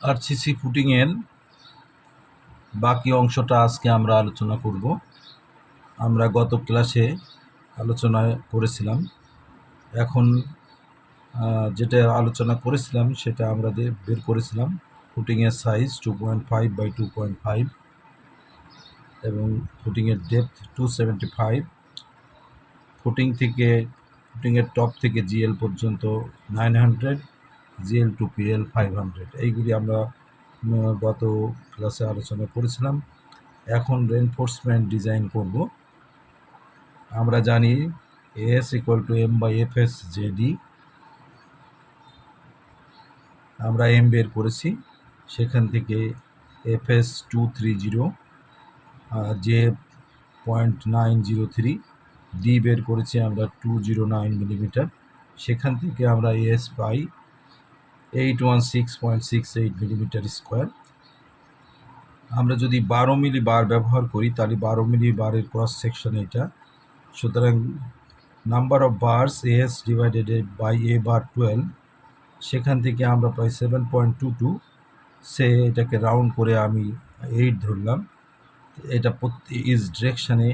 RCC ফুটিংয়ের বাকি অংশটা আজকে আমরা আলোচনা করব। আমরা গত ক্লাসে আলোচনা করেছিলাম। এখন যেটা আলোচনা করেছিলাম সেটা আমরা বের করেছিলাম ফুটিংয়ের সাইজ 2.5 বাই 2.5 এবং ফুটিংয়ের ডেপথ 275। ফুটিংয়ের টপ থেকে জিএল পর্যন্ত 900, জিএল টু পিএল 500। এইগুলি আমরা গত ক্লাসে আলোচনা করেছিলাম। এখন রেনফোর্সমেন্ট ডিজাইন করব। আমরা জানি S equal to M by F S JD. আমরা এম বের করেছি, সেখান থেকে এফ এস 230, জে 0.903, ডি বের করেছি আমরা 209 মিলিমিটার। সেখান থেকে আমরা এস পাই 816.68 মিলিমিটার স্কোয়ার। আমরা যদি 12 মিলি বার ব্যবহার করি তাহলে 12 মিলি বারের ক্রস সেকশন এটা। সুতরাং number of bars is divided by a bar 12, সেখান থেকে আমরা পাই 7.22। সে এটাকে রাউন্ড করে আমি 8 ধরলাম। এটা প্রতি ইজ ডিরেকশানে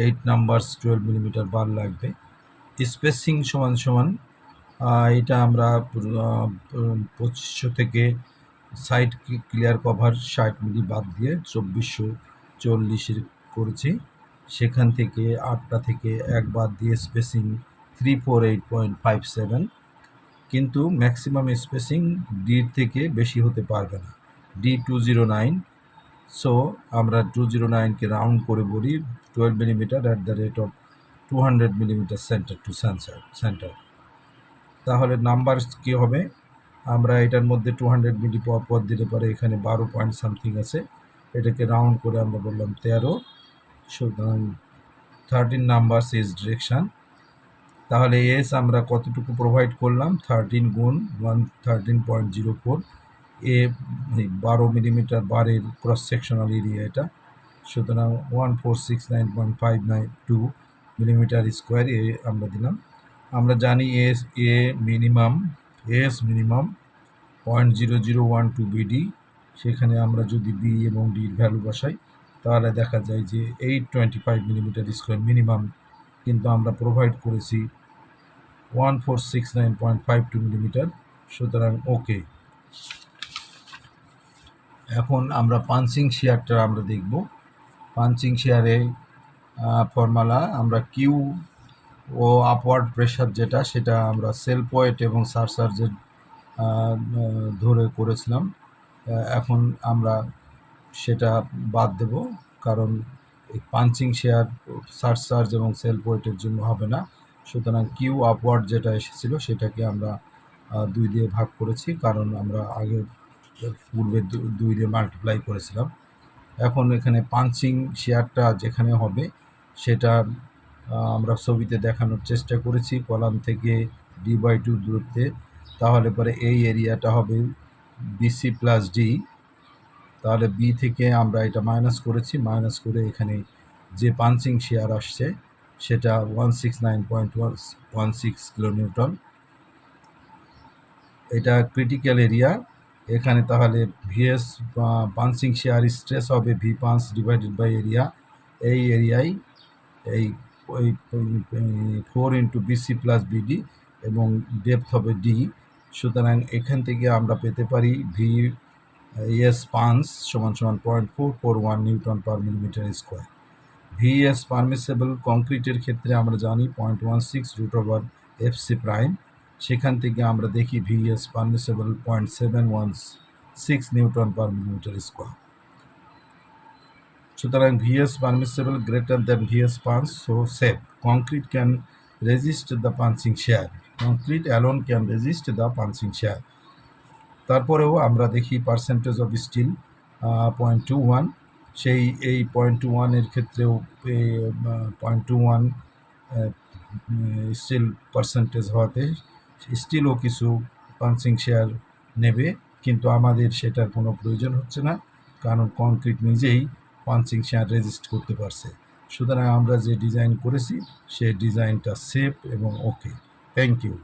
8 নাম্বারস 12 মিলিমিটার বার লাগবে। স্পেসিং সমান সমান এটা আমরা 2500 থেকে সাইড ক্লিয়ার কভার 60 মিলি বাদ দিয়ে 2440 করেছি। সেখান থেকে 8টা থেকে 1 বাদ দিয়ে স্পেসিং 348.57। কিন্তু ম্যাক্সিমাম স্পেসিং ডির থেকে বেশি হতে পারবে না, ডি 209। সো আমরা 209কে রাউন্ড করে বলি 12 millimetre at the rate of 200 millimetre centre to centre. তাহলে নাম্বার কী হবে? আমরা এটার মধ্যে 200 মিলি পর দিলে পরে এখানে 12 পয়েন্ট সামথিং আছে, এটাকে রাউন্ড করে আমরা বললাম 13। সুতরাং 13 নাম্বারস ইজ ডিরেকশান। তাহলে এস আমরা কতটুকু প্রোভাইড করলাম? 13 গুণ 13.04। এ 12 মিলিমিটার বারের ক্রস সেকশনাল এরিয়া এটা। সুতরাং 1469.592 মিলিমিটার স্কোয়ার এ আমরা দিলাম। আমরা জানি এস মিনিমাম 0.0012 বিডি। সেখানে আমরা যদি বি এবং ডির ভ্যালু বসাই তাহলে দেখা যায় যে 825 মিলিমিটার স্কোয়ার মিনিমাম, কিন্তু আমরা প্রোভাইড করেছি 1469.52 মিলিমিটার। সুতরাং ওকে। এখন আমরা পাঞ্চিং শেয়ারটা আমরা দেখব। পাঞ্চিং শেয়ারে ফর্মুলা আমরা কিউ ও আপওয়ার্ড প্রেশার যেটা, সেটা আমরা সেলফ ওয়েট এবং সারচার্জের ধরে করেছিলাম। এখন আমরা সেটা বাদ দেব, কারণ এই পাঞ্চিং শেয়ার সারচার্জ এবং সেলফ ওয়েটের জন্য হবে না। সুতরাং কিউ আপওয়ার্ড যেটা এসেছিলো সেটাকে আমরা 2 দিয়ে ভাগ করেছি, কারণ আমরা আগে পূর্বে 2 দিয়ে মাল্টিপ্লাই করেছিলাম। এখন এখানে পাঞ্চিং শেয়ারটা যেখানে হবে সেটা আমরা ছবিতে দেখানোর চেষ্টা করেছি কলাম থেকে d/2 দূরত্বে। তাহলে পরে এই এরিয়াটা হবে বিসি প্লাস ডি। তাহলে বি থেকে আমরা এটা মাইনাস করেছি, মাইনাস করে এখানে যে পাঞ্চিং শেয়ার আসছে সেটা 169.16 কিলোনিউটন। এটা ক্রিটিক্যাল এরিয়া। এখানে তাহলে ভিএস পাঞ্চিং শেয়ার স্ট্রেস হবে V punch divided by area. এই এরিয়ায় এই 4 ইন্টু বিসি প্লাস বিডি এবং ডেপথ হবে ডি। সুতরাং এখান থেকে আমরা পেতে পারি ভি এস পাঞ্চ সমান 0.441 newton per millimetre square. VS permissible কংক্রিটের ক্ষেত্রে আমরা জানি 0.16 রুট ওভার এফসি প্রাইম। সেখান থেকে আমরা দেখি VS permissible 0.716 newton per millimetre square. সুতরাং VS permissible greater than VS punch, so safe concrete can resist the punching shear. Concrete alone can resist the punching shear. তারপরেও আমরা দেখি percentage of steel 0.21। এই 0.21 ক্ষেত্রেও 0.21 স্টিল পার্সেন্টেজ হওয়াতে স্টিলও কিছু punching share নেবে, কিন্তু আমাদের সেটার কোনো প্রয়োজন হচ্ছে না, কারণ কংক্রিট নিজেই পাঞ্চিং শেয়ার রেজিস্ট করতে পারছে। সুতরাং আমরা যে ডিজাইন করেছি সেই ডিজাইনটা সেফ এবং ওকে। Thank you.